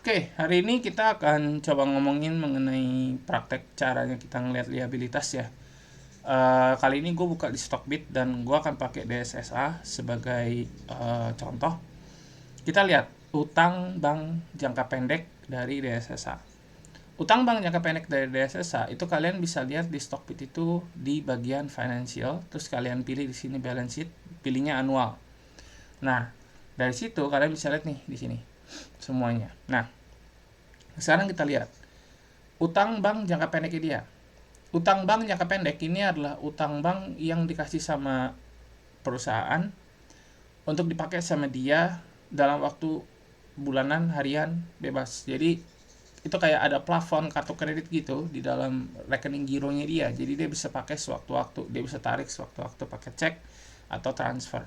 Oke, hari ini kita akan coba ngomongin mengenai praktek caranya kita ngelihat liabilitas ya. Kali ini gue buka di Stockbit dan gue akan pakai DSSA sebagai contoh. Kita lihat utang bank jangka pendek dari DSSA. Utang bank jangka pendek dari DSSA itu kalian bisa lihat di Stockbit itu di bagian financial, terus kalian pilih di sini balance sheet, pilihnya annual. Nah, dari situ kalian bisa lihat nih di sini semuanya. Nah, sekarang kita lihat utang bank jangka pendek dia. Utang bank jangka pendek ini adalah utang bank yang dikasih sama perusahaan untuk dipakai sama dia dalam waktu bulanan, harian, bebas. Jadi itu kayak ada plafon kartu kredit gitu di dalam rekening gironya dia. Jadi dia bisa pakai sewaktu-waktu, dia bisa tarik sewaktu-waktu pakai cek atau transfer.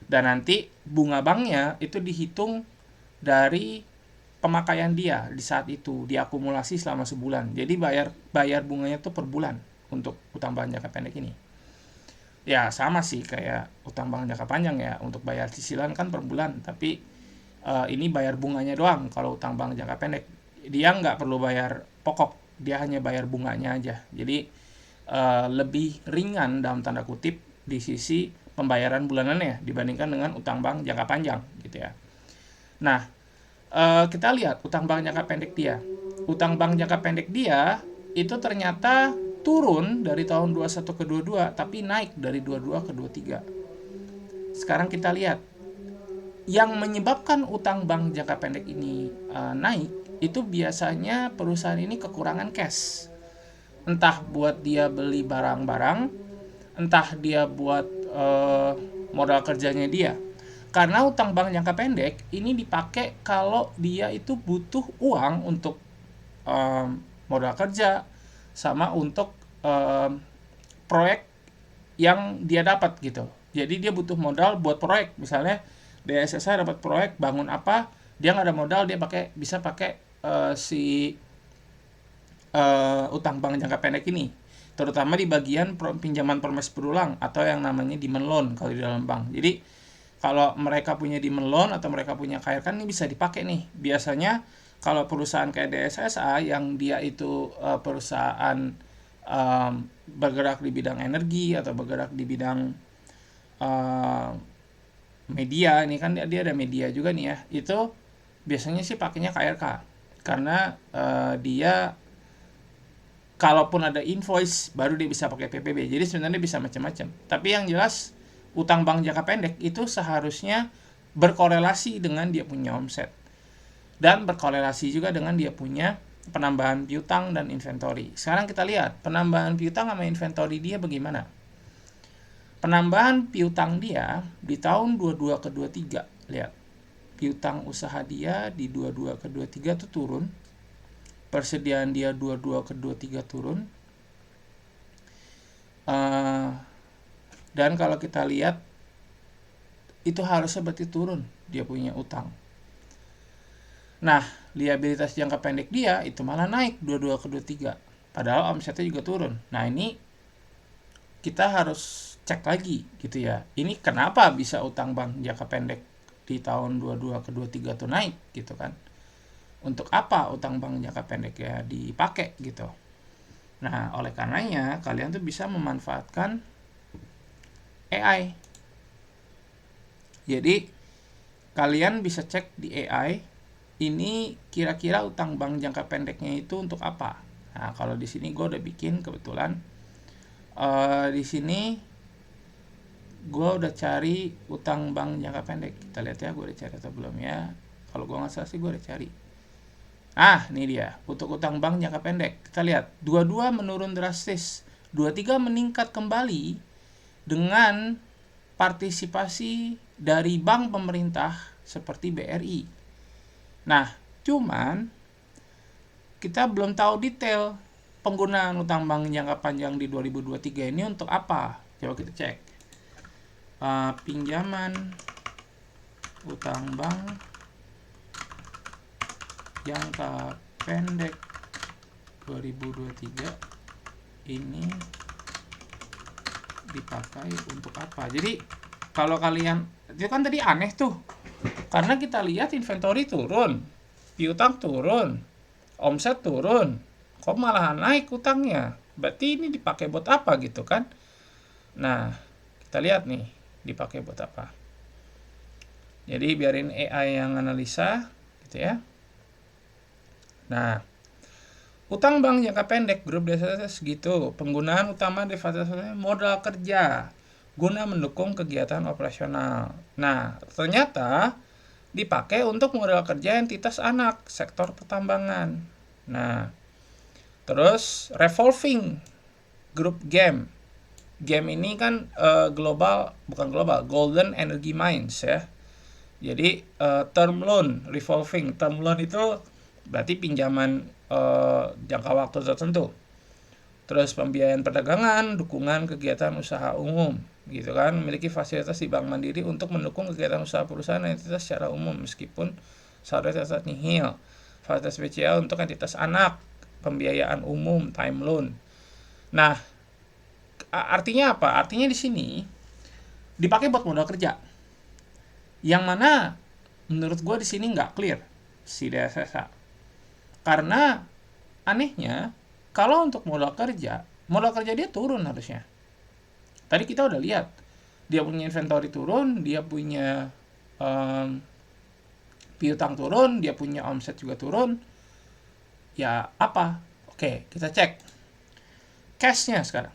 Dan nanti bunga banknya itu dihitung dari pemakaian dia di saat itu, diakumulasi selama sebulan. Jadi bayar bunganya tuh per bulan untuk utang bank jangka pendek ini. Ya sama sih kayak utang bank jangka panjang ya, untuk bayar cicilan kan per bulan, tapi ini bayar bunganya doang. Kalau utang bank jangka pendek dia nggak perlu bayar pokok, dia hanya bayar bunganya aja. Jadi lebih ringan dalam tanda kutip di sisi pembayaran bulanannya dibandingkan dengan utang bank jangka panjang gitu ya. Nah, kita lihat utang bank jangka pendek dia. Utang bank jangka pendek dia itu ternyata turun dari tahun 21 ke 22 tapi naik dari 22 ke 23. Sekarang kita lihat yang menyebabkan utang bank jangka pendek ini naik itu biasanya perusahaan ini kekurangan cash. Entah buat dia beli barang-barang, entah dia buat modal kerjanya dia. Karena utang bank jangka pendek ini dipakai kalau dia itu butuh uang untuk modal kerja sama untuk proyek yang dia dapat gitu. Jadi dia butuh modal buat proyek. Misalnya DSSA dapat proyek bangun apa, dia nggak ada modal, dia bisa pakai si utang bank jangka pendek ini, terutama di bagian pinjaman permes berulang atau yang namanya demand loan kalau di dalam bank. Jadi kalau mereka punya demand loan atau mereka punya KRK ini bisa dipakai nih. Biasanya kalau perusahaan kayak DSSA yang dia itu perusahaan bergerak di bidang energi atau bergerak di bidang media, ini kan dia ada media juga nih ya, itu biasanya sih pakainya KRK karena dia kalaupun ada invoice baru dia bisa pakai PPB. Jadi sebenarnya bisa macam-macam. Tapi yang jelas utang bank jangka pendek itu seharusnya berkorelasi dengan dia punya omset dan berkorelasi juga dengan dia punya penambahan piutang dan inventory. Sekarang kita lihat penambahan piutang sama inventory dia bagaimana. Penambahan piutang dia di tahun 22 ke 23, lihat. Piutang usaha dia di 22 ke 23 itu turun. Persediaan dia 22 ke 23 turun. Dan kalau kita lihat itu harusnya berarti turun dia punya utang. Nah, liabilitas jangka pendek dia itu malah naik 22 ke 23. Padahal omsetnya juga turun. Nah, ini kita harus cek lagi gitu ya. Ini kenapa bisa utang bank jangka pendek di tahun 22 ke 23 tuh naik gitu kan. Untuk apa utang bank jangka pendek ya dipakai gitu. Nah, oleh karenanya kalian tuh bisa memanfaatkan AI. Jadi kalian bisa cek di AI ini kira-kira utang bank jangka pendeknya itu untuk apa. Nah, kalau di sini gue udah bikin kebetulan di sini gue udah cari utang bank jangka pendek. Kita lihat ya gue udah cari atau belum ya. Kalau gue nggak salah sih gue udah cari. Ini dia untuk utang bank jangka pendek. Kita lihat 22 menurun drastis, 23 meningkat kembali dengan partisipasi dari bank pemerintah seperti BRI. Nah, cuman kita belum tahu detail penggunaan utang bank jangka panjang di 2023 ini untuk apa. Coba kita cek. Pinjaman utang bank jangka pendek 2023 ini dipakai untuk apa. Jadi kalau kalian itu kan tadi aneh tuh, karena kita lihat inventory turun, piutang turun, omset turun, kok malah naik utangnya? Berarti ini dipakai buat apa gitu kan? Nah, kita lihat nih dipakai buat apa. Jadi biarin AI yang analisa gitu ya. Nah, utang bank jangka pendek grup desa segitu. Penggunaan utama derivatif modal kerja guna mendukung kegiatan operasional. Nah, ternyata dipakai untuk modal kerja entitas anak sektor pertambangan. Nah, terus revolving grup game. Game ini kan Golden Energy Mines ya. Jadi term loan, revolving term loan itu berarti pinjaman jangka waktu tertentu. Terus pembiayaan perdagangan, dukungan kegiatan usaha umum, gitu kan, memiliki fasilitas di Bank Mandiri untuk mendukung kegiatan usaha perusahaan entitas secara umum meskipun saldonya tetap nihil. Fasilitas BCA untuk entitas anak, pembiayaan umum, time loan. Nah, artinya apa? Artinya di sini dipakai buat modal kerja. Yang mana menurut gue di sini nggak clear si DSSA. Karena anehnya kalau untuk modal kerja dia turun harusnya. Tadi kita udah lihat dia punya inventory turun, dia punya piutang turun, dia punya omset juga turun. Ya apa? Oke, kita cek cashnya sekarang.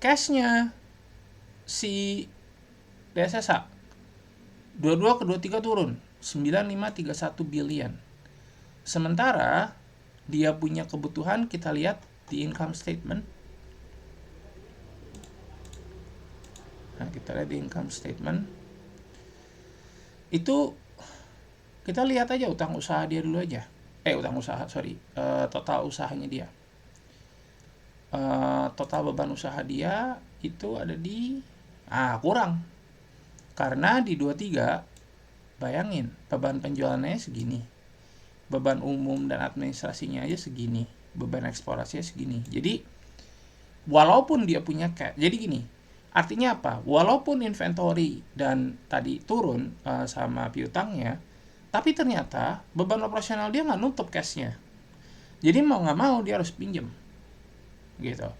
Cashnya si DSSA 22 ke 23 turun 9531 billion. Sementara dia punya kebutuhan, kita lihat di income statement. Nah, kita lihat di income statement. Itu kita lihat aja utang usaha dia dulu aja. Total usahanya dia. Total beban usaha dia itu ada di kurang. Karena di 23 bayangin beban penjualannya segini. Beban umum dan administrasinya aja segini, beban eksplorasinya segini. Jadi walaupun dia punya cash, jadi gini, artinya apa? Walaupun inventory dan tadi turun sama piutangnya, tapi ternyata beban operasional dia nggak nutup cashnya. Jadi mau nggak mau dia harus pinjam, gitu.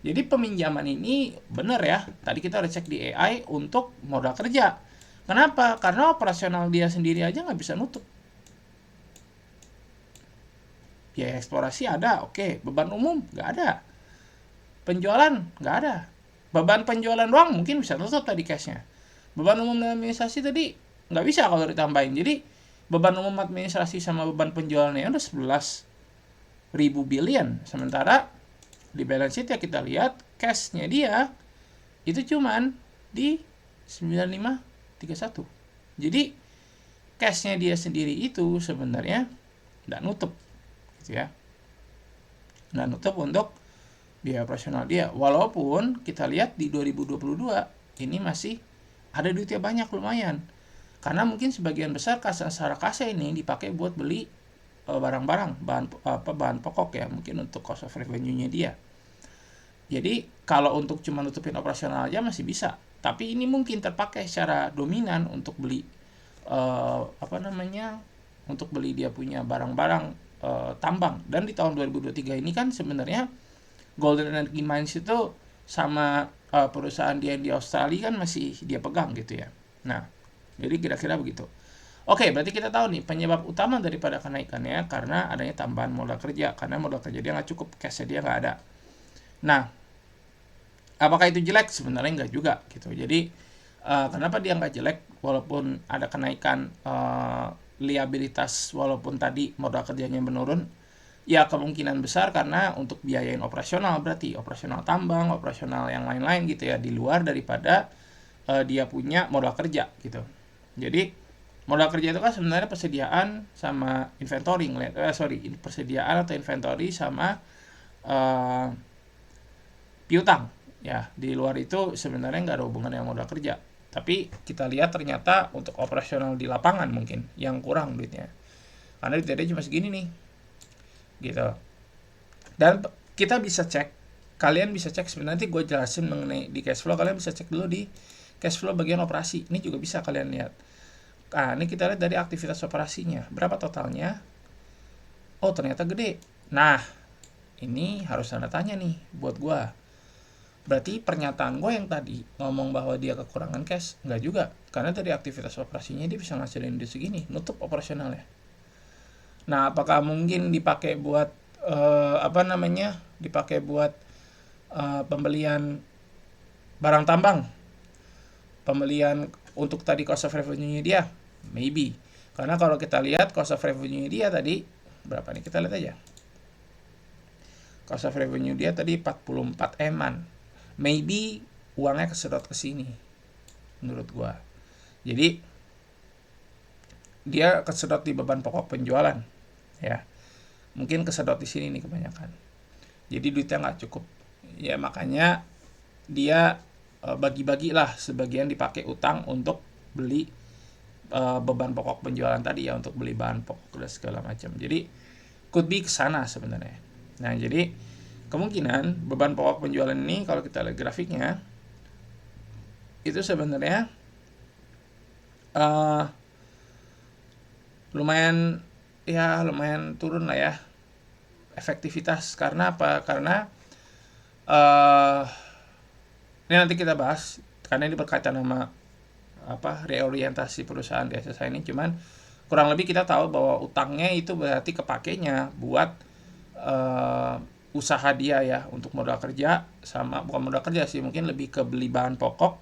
Jadi peminjaman ini benar ya. Tadi kita udah cek di AI untuk modal kerja. Kenapa? Karena operasional dia sendiri aja nggak bisa nutup. Biaya eksplorasi ada, oke. Beban umum nggak ada. Penjualan nggak ada. Beban penjualan doang mungkin bisa tutup tadi cashnya. Beban umum dan administrasi tadi nggak bisa kalau ditambahin. Jadi beban umum administrasi sama beban penjualannya udah 11.000 billion. Sementara di balance sheet ya kita lihat cashnya dia itu cuman di 9531. Jadi cashnya dia sendiri itu sebenarnya nggak nutup gitu ya, nggak nutup untuk biaya operasional dia. Walaupun kita lihat di 2022 ini masih ada duitnya banyak lumayan, karena mungkin sebagian besar secara kas ini dipakai buat beli barang-barang bahan pokok ya, mungkin untuk cost of revenue-nya dia. Jadi kalau untuk cuma nutupin operasional aja masih bisa, tapi ini mungkin terpakai secara dominan untuk beli untuk beli dia punya barang-barang tambang. Dan di tahun 2023 ini kan sebenarnya Golden Energy Mines itu sama perusahaan dia di Australia kan masih dia pegang gitu ya. Nah, jadi kira-kira begitu. Oke, berarti kita tahu nih penyebab utama daripada kenaikannya karena adanya tambahan modal kerja. Karena modal kerja dia nggak cukup, cash dia nggak ada. Nah, apakah itu jelek? Sebenarnya nggak juga gitu. Jadi kenapa dia nggak jelek walaupun ada kenaikan liabilitas, walaupun tadi modal kerjanya menurun? Ya kemungkinan besar karena untuk biayain operasional, berarti operasional tambang, operasional yang lain-lain gitu ya, di luar daripada dia punya modal kerja gitu. Jadi modal kerja itu kan sebenarnya persediaan sama inventory, persediaan atau inventory sama piutang ya. Di luar itu sebenarnya nggak ada hubungan dengan modal kerja. Tapi kita lihat ternyata untuk operasional di lapangan mungkin yang kurang duitnya, karena duitnya cuma segini nih gitu. Dan kita bisa cek, kalian bisa cek sebenarnya, nanti gue jelasin mengenai di cash flow, kalian bisa cek dulu di cash flow bagian operasi. Ini juga bisa kalian lihat Nah, ini kita lihat dari aktivitas operasinya. Berapa totalnya? Oh, ternyata gede. Nah, ini harus tanda tanya nih buat gua. Berarti pernyataan gue yang tadi ngomong bahwa dia kekurangan cash, nggak juga. Karena dari aktivitas operasinya dia bisa ngasilin duit segini, nutup operasionalnya. Nah, apakah mungkin dipakai buat dipakai buat pembelian barang tambang, pembelian untuk tadi cost of revenue-nya dia? Maybe. Karena kalau kita lihat cost of revenue dia tadi berapa nih? Kita lihat aja. Cost of revenue dia tadi 44 eman. Maybe uangnya kesedot ke sini menurut gua. Jadi dia kesedot di beban pokok penjualan ya. Mungkin kesedot di sini nih kebanyakan. Jadi duitnya nggak cukup. Ya makanya dia bagi-bagi lah, sebagian dipakai utang untuk beli beban pokok penjualan tadi ya, untuk beli bahan pokok dan segala macam. Jadi could be kesana sebenarnya. Nah, jadi kemungkinan beban pokok penjualan ini kalau kita lihat grafiknya itu sebenarnya lumayan turun lah ya efektivitas. Karena apa? Karena ini nanti kita bahas karena ini berkaitan sama reorientasi perusahaan di SSI ini. Cuman kurang lebih kita tahu bahwa utangnya itu berarti kepakainya buat usaha dia ya, untuk modal kerja, sama bukan modal kerja sih, mungkin lebih ke beli bahan pokok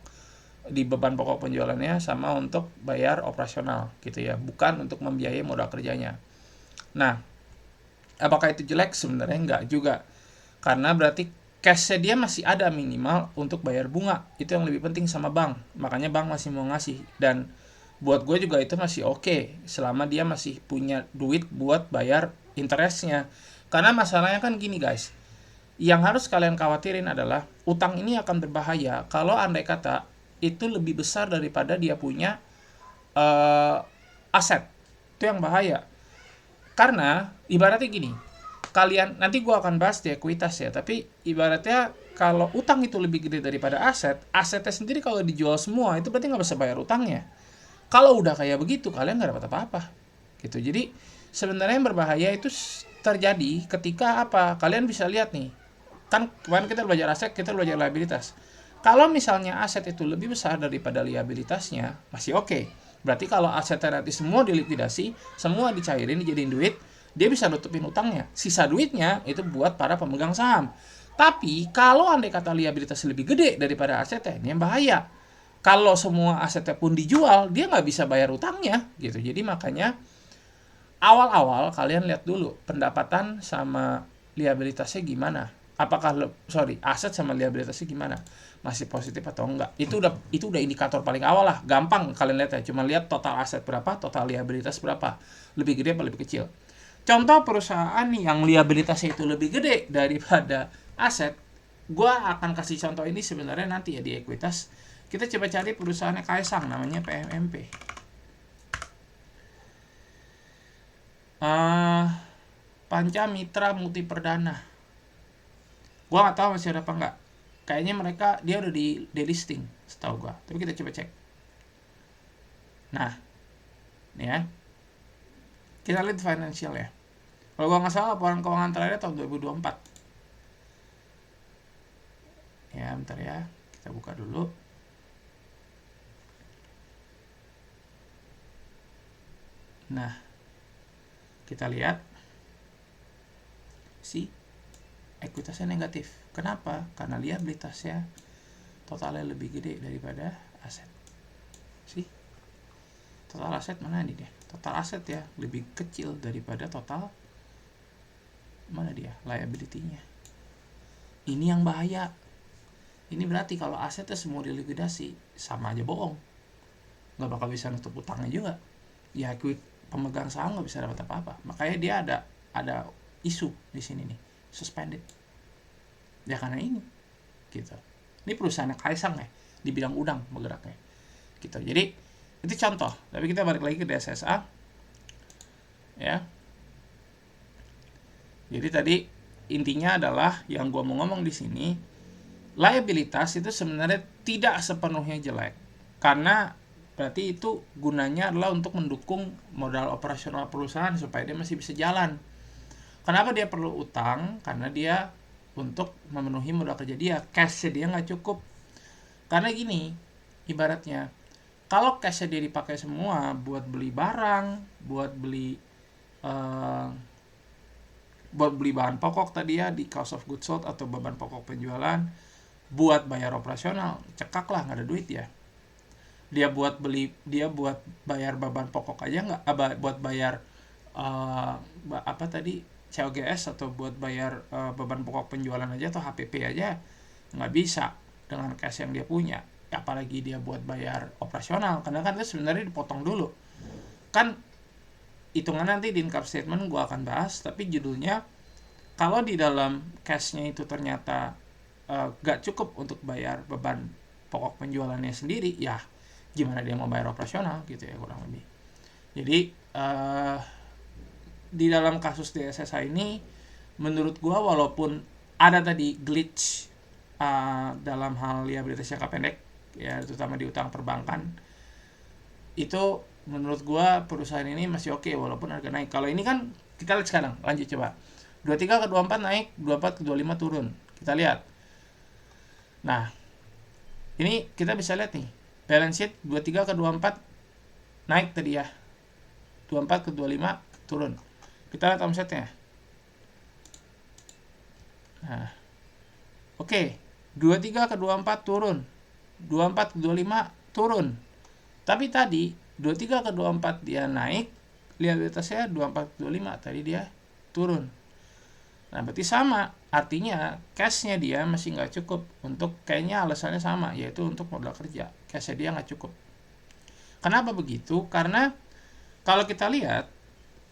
di beban pokok penjualannya, sama untuk bayar operasional gitu ya, bukan untuk membiayai modal kerjanya. Nah, apakah itu jelek? Sebenarnya enggak juga, karena berarti cash-nya dia masih ada minimal untuk bayar bunga. Itu yang lebih penting sama bank, makanya bank masih mau ngasih. Dan buat gue juga itu masih oke, selama dia masih punya duit buat bayar interestnya. Karena masalahnya kan gini guys, yang harus kalian khawatirin adalah utang ini akan berbahaya kalau andai kata itu lebih besar daripada dia punya aset. Itu yang bahaya. Karena ibaratnya gini, kalian nanti gue akan bahas di ekuitas ya, tapi ibaratnya kalau utang itu lebih gede daripada asetnya sendiri kalau dijual semua itu berarti nggak bisa bayar utangnya. Kalau udah kayak begitu kalian nggak dapat apa-apa gitu. Jadi sebenarnya yang berbahaya itu terjadi ketika apa? Kalian bisa lihat nih, kan kemarin kita belajar aset, kita belajar liabilitas. Kalau misalnya aset itu lebih besar daripada liabilitasnya, masih oke. Berarti kalau asetnya nanti semua dilikuidasi, semua dicairin, dijadiin duit, dia bisa nutupin utangnya. Sisa duitnya itu buat para pemegang saham. Tapi kalau andai kata liabilitas lebih gede daripada asetnya, ini yang bahaya. Kalau semua asetnya pun dijual, dia nggak bisa bayar utangnya gitu. Jadi makanya awal-awal kalian lihat dulu pendapatan sama liabilitasnya gimana. Apakah aset sama liabilitasnya gimana? Masih positif atau enggak? Itu udah indikator paling awal lah. Gampang kalian lihat ya. Cuma lihat total aset berapa, total liabilitas berapa. Lebih gede apa lebih kecil. Contoh perusahaan yang liabilitasnya itu lebih gede daripada aset, gua akan kasih contoh ini sebenarnya nanti ya di ekuitas. Kita coba cari perusahaannya Kaisang, namanya PMMP. Panca Mitra Multi Perdana. Gua nggak tahu masih ada apa nggak. Kayaknya dia udah di delisting setahu gua. Tapi kita coba cek. Nah, nih ya. Kita lihat financial ya. Kalau gua nggak salah laporan keuangan terakhir tahun 2024. Ya, bentar ya. Kita buka dulu. Nah, kita lihat ekuitasnya negatif. Kenapa? Karena liabilitasnya totalnya lebih gede daripada aset. Total aset mana nih deh? Total aset ya lebih kecil daripada total mana dia? Liability-nya. Ini yang bahaya. Ini berarti kalau asetnya semua dilikuidasi, sama aja bohong. Nggak bakal bisa nutup utangnya juga. Ya pemegang saham nggak bisa dapat apa-apa. Makanya dia ada isu di sini nih, suspended. Ya karena ini, gitu. Ini perusahaan Kaisang ya, di bidang udang bergeraknya, gitu. Jadi itu contoh. Tapi kita balik lagi ke DSSA, ya. Jadi tadi intinya adalah yang gua mau ngomong di sini, liabilitas itu sebenarnya tidak sepenuhnya jelek, karena Berarti itu gunanya adalah untuk mendukung modal operasional perusahaan supaya dia masih bisa jalan. Kenapa dia perlu utang? Karena dia untuk memenuhi modal kerja dia. Cash dia nggak cukup. Karena gini, ibaratnya, kalau cash dia dipakai semua buat beli barang, eh, buat beli bahan pokok tadi ya di cost of goods sold atau beban pokok penjualan, buat bayar operasional, cekak lah, nggak ada duit ya. Dia buat bayar beban pokok aja nggak, buat bayar eh, apa tadi, COGS, atau buat bayar beban pokok penjualan aja atau HPP aja nggak bisa dengan cash yang dia punya. Apalagi dia buat bayar operasional, karena kan itu sebenarnya dipotong dulu kan. Hitungan nanti di income statement gue akan bahas, tapi judulnya, kalau di dalam cashnya itu ternyata gak cukup untuk bayar beban pokok penjualannya sendiri, ya gimana dia mau bayar operasional gitu ya, kurang lebih. Jadi di dalam kasus DSSA ini, menurut gue walaupun ada tadi glitch dalam hal liabilitas jangka pendek ya, terutama di utang perbankan, itu menurut gua perusahaan ini masih oke walaupun harga naik. Kalau ini kan kita lihat sekarang, lanjut coba. 23 ke 24 naik, 24 ke 25 turun. Kita lihat. Nah, ini kita bisa lihat nih. Balance sheet 23 ke 24 naik tadi ya. 24 ke 25 turun. Kita lihat omsetnya. Nah, oke. 23 ke 24 turun. 24 ke 25 turun. Tapi tadi 23 ke 24 dia naik, liabilitasnya 24 ke 25 tadi dia turun. Nah, berarti sama, artinya cashnya dia masih nggak cukup untuk, kayaknya alasannya sama, yaitu untuk modal kerja. Cashnya dia nggak cukup. Kenapa begitu? Karena kalau kita lihat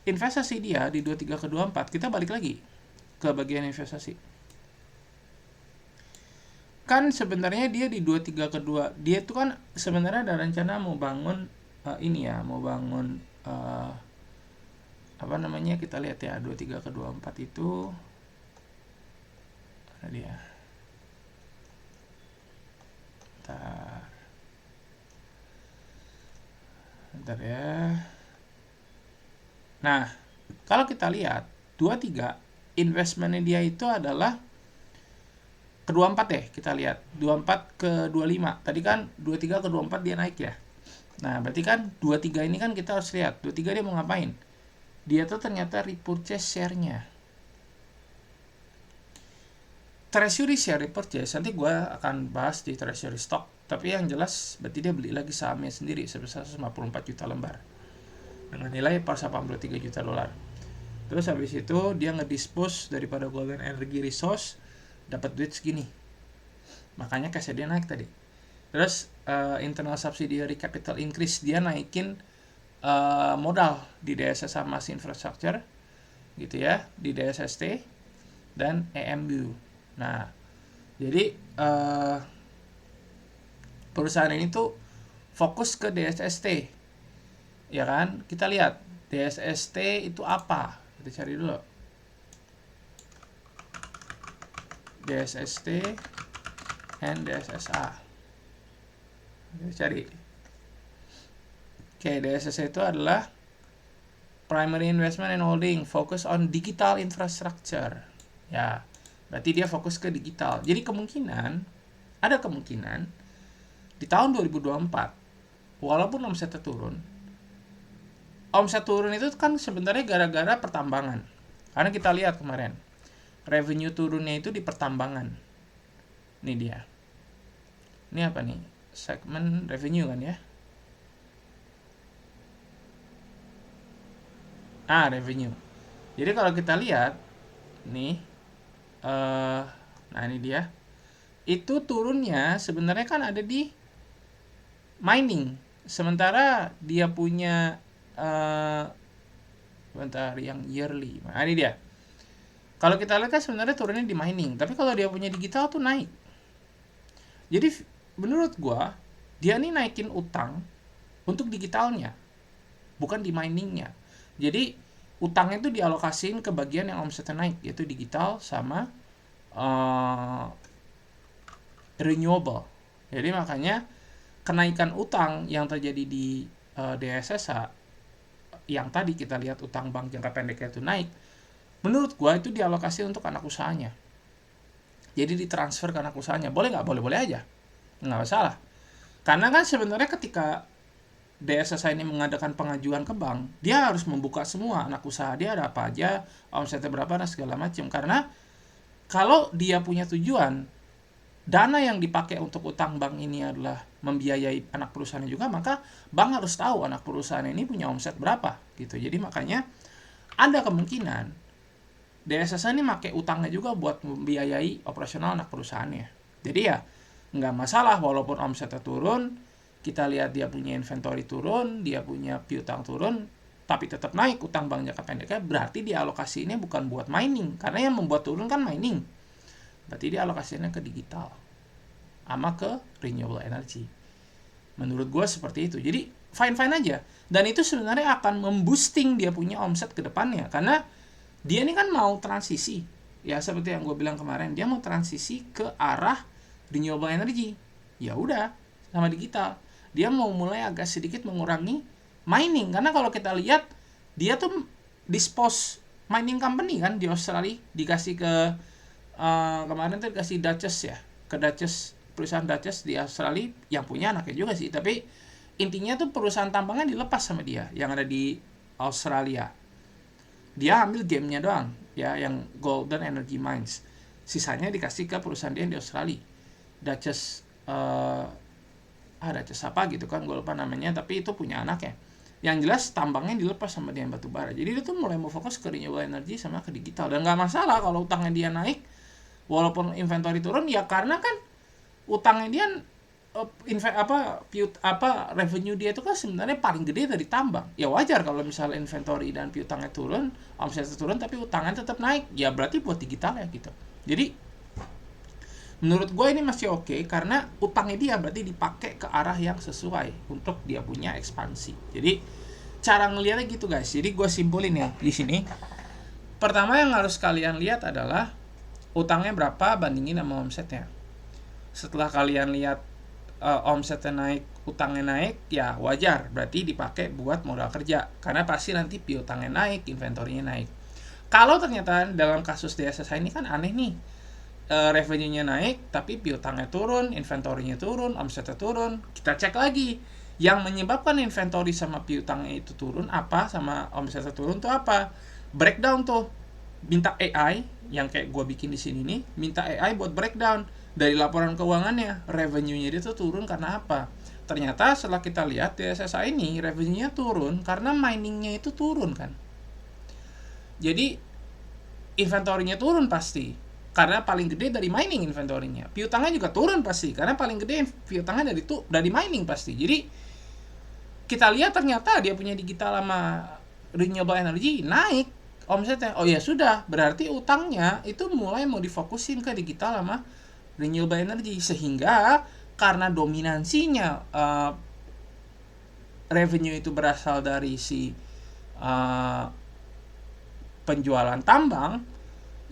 investasi dia di 23 ke 24, kita balik lagi ke bagian investasi. Kan sebenarnya dia di 23 ke 2, dia itu kan sebenarnya ada rencana mau bangun mau bangun apa namanya, kita lihat ya, 23 ke 24 itu ada dia. Bentar ya. Nah, kalau kita lihat 23 investmentnya dia itu adalah ke 24 ya, kita lihat 24 ke 25. Tadi kan 23 ke 24 dia naik ya. Nah, berarti kan 23 ini kan kita harus lihat 23 dia mau ngapain. Dia tuh ternyata repurchase share-nya. Treasury share repurchase, nanti gue akan bahas di treasury stock. Tapi yang jelas berarti dia beli lagi sahamnya sendiri sebesar 154 juta lembar dengan nilai pas 83 juta dolar. Terus habis itu dia ngedispose daripada Golden Energy Resource, dapat duit segini. Makanya cash dia naik tadi. Terus internal subsidiary capital increase, dia naikin modal di DSS sama Infrastructure gitu ya, di DSST dan EMU. Nah, jadi perusahaan ini tuh fokus ke DSST, ya kan? Kita lihat DSST itu apa, kita cari dulu. DSST and DSSA, kita cari. Oke, DSSA itu adalah Primary Investment and Holding, focus on digital infrastructure. Ya, berarti dia fokus ke digital. Jadi ada kemungkinan di tahun 2024, walaupun omsetnya turun, omset turun itu kan sebenarnya gara-gara pertambangan. Karena kita lihat kemarin, revenue turunnya itu di pertambangan. Ini dia. Ini apa nih? Segmen revenue kan ya? Revenue. Jadi kalau kita lihat nih, nah ini dia. Itu turunnya sebenarnya kan ada di mining. Sementara dia punya bentar, yang yearly. Nah ini dia. Kalau kita lihat kan sebenarnya turunnya di mining, tapi kalau dia punya digital tuh naik. Jadi menurut gua, dia nih naikin utang untuk digitalnya, bukan di miningnya. Jadi utangnya itu dialokasiin ke bagian yang omsetnya naik, yaitu digital sama renewable. Jadi makanya kenaikan utang yang terjadi di DSSA yang tadi kita lihat utang bank jangka pendeknya itu naik, menurut gua itu dialokasi untuk anak usahanya. Jadi ditransfer ke anak usahanya. Boleh nggak? Boleh-boleh aja. Nggak masalah. Karena kan sebenarnya ketika DSSA ini mengadakan pengajuan ke bank, dia harus membuka semua anak usaha dia ada apa aja, omsetnya berapa dan segala macam. Karena kalau dia punya tujuan dana yang dipakai untuk utang bank ini adalah membiayai anak perusahaannya juga, maka bank harus tahu anak perusahaan ini punya omset berapa gitu. Jadi makanya ada kemungkinan DSSA ini pakai utangnya juga buat membiayai operasional anak perusahaannya. Jadi ya nggak masalah walaupun omsetnya turun, kita lihat dia punya inventory turun, dia punya piutang turun, tapi tetap naik utang bank jangka pendeknya, berarti dialokasi ini bukan buat mining, karena yang membuat turun kan mining. Berarti dialokasinya ke digital sama ke renewable energy. Menurut gue seperti itu. Jadi fine-fine aja. Dan itu sebenarnya akan memboosting dia punya omset ke depannya. Karena dia ini kan mau transisi. Ya seperti yang gue bilang kemarin, dia mau transisi ke arah renewable energy. Ya udah, sama digital. Dia mau mulai agak sedikit mengurangi mining. Karena kalau kita lihat, dia tuh dispose mining company kan di Australia. Dikasih ke, kemarin tuh dikasih Dutchess ya. Ke Dutchess, perusahaan Dutchess di Australia yang punya anaknya juga sih. Tapi intinya tuh perusahaan tambangnya dilepas sama dia yang ada di Australia. Dia ambil gamenya doang ya, yang Golden Energy Mines, sisanya dikasih ke perusahaan dia di Australia, Dutchess Dutchess apa gitu kan, gue lupa namanya, tapi itu punya anaknya. Yang jelas tambangnya dilepas sama dia yang batu bara. Jadi dia tuh mulai mau fokus ke renewable energy sama ke digital, dan nggak masalah kalau utangnya dia naik walaupun inventory turun, ya karena kan utangnya dia revenue dia itu kan sebenarnya paling gede dari tambang. Ya wajar kalau misalnya inventory dan piutangnya turun, omsetnya turun tapi utangnya tetap naik. Ya berarti buat digital ya gitu. Jadi menurut gue ini masih oke, karena utangnya dia berarti dipakai ke arah yang sesuai untuk dia punya ekspansi. Jadi cara ngelihatnya gitu guys. Jadi gue simpulin ya di sini. Pertama yang harus kalian lihat adalah utangnya berapa bandingin sama omsetnya. Setelah kalian lihat omsetnya naik, utangnya naik, ya wajar, berarti dipakai buat modal kerja, karena pasti nanti piutangnya naik, inventorinya naik. Kalau ternyata dalam kasus DSSA ini kan aneh nih, revenue-nya naik tapi piutangnya turun, inventorinya turun, omsetnya turun, kita cek lagi yang menyebabkan inventory sama piutangnya itu turun apa, sama omsetnya turun tuh apa. Breakdown tuh, minta AI yang kayak gue bikin di sini nih, minta AI buat breakdown dari laporan keuangannya, revenue-nya dia tuh turun karena apa. Ternyata setelah kita lihat DSSA ini revenue-nya turun karena mining-nya itu turun kan. Jadi inventory-nya turun pasti karena paling gede dari mining inventory-nya. Piutangnya juga turun pasti karena paling gede piutangnya dari mining pasti. Jadi kita lihat ternyata dia punya digital sama renewable energy naik omsetnya. Oh ya sudah, berarti utangnya itu mulai mau difokusin ke digital sama renewable energy, sehingga karena dominansinya revenue itu berasal dari si penjualan tambang,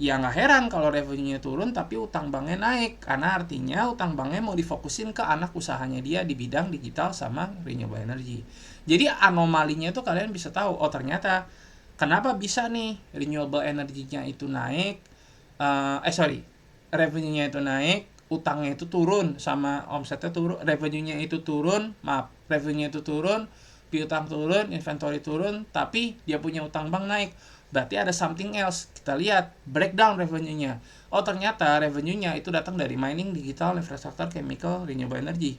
ya nggak heran kalau revenue-nya turun tapi utang banknya naik, karena artinya utang banknya mau difokusin ke anak usahanya dia di bidang digital sama renewable energy. Jadi anomalinya itu kalian bisa tahu, oh ternyata kenapa bisa nih renewable energy-nya itu naik, revenue-nya itu naik, utangnya itu turun sama omsetnya turun, revenue-nya itu turun, revenue-nya itu turun, piutang turun, inventory turun, tapi dia punya utang bank naik. Berarti ada something else. Kita lihat breakdown revenue-nya. Oh ternyata revenue-nya itu datang dari mining, digital, infrastructure, chemical, renewable energy.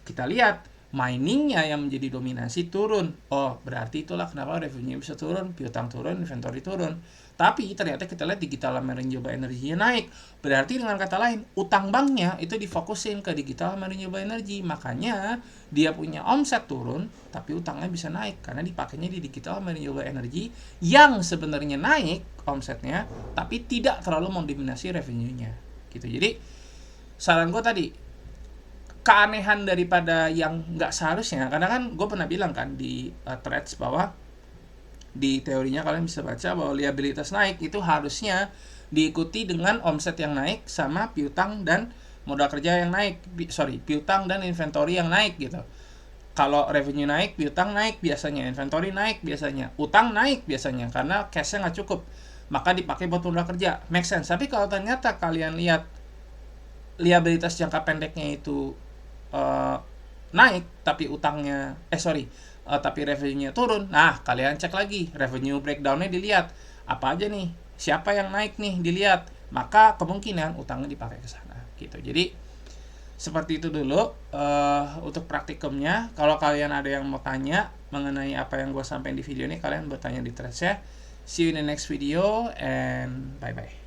Kita lihat mining-nya yang menjadi dominasi turun. Oh berarti itulah kenapa revenue bisa turun, piutang turun, inventory turun. Tapi ternyata kita lihat digital sama renewable energy-nya naik. Berarti dengan kata lain, utang banknya itu difokusin ke digital sama renewable energy. Makanya dia punya omset turun, tapi utangnya bisa naik. Karena dipakainya di digital sama renewable energy yang sebenarnya naik omsetnya, tapi tidak terlalu mendominasi revenue-nya. Gitu. Jadi, saran gue tadi, keanehan daripada yang nggak seharusnya. Karena kan gue pernah bilang kan di threads bahwa di teorinya kalian bisa baca bahwa liabilitas naik itu harusnya diikuti dengan omset yang naik sama piutang dan modal kerja yang naik, piutang dan inventory yang naik gitu. Kalau revenue naik, piutang naik biasanya, inventory naik biasanya, utang naik biasanya karena cashnya nggak cukup, maka dipakai buat modal kerja, make sense. Tapi kalau ternyata kalian lihat liabilitas jangka pendeknya itu naik tapi utangnya tapi revenue-nya turun, nah kalian cek lagi revenue breakdown-nya, dilihat apa aja nih, siapa yang naik nih, dilihat, maka kemungkinan utangnya dipakai ke sana gitu. Jadi seperti itu dulu untuk praktikumnya. Kalau kalian ada yang mau tanya mengenai apa yang gue sampaikan di video ini, kalian bertanya di threads ya. See you in the next video and bye bye.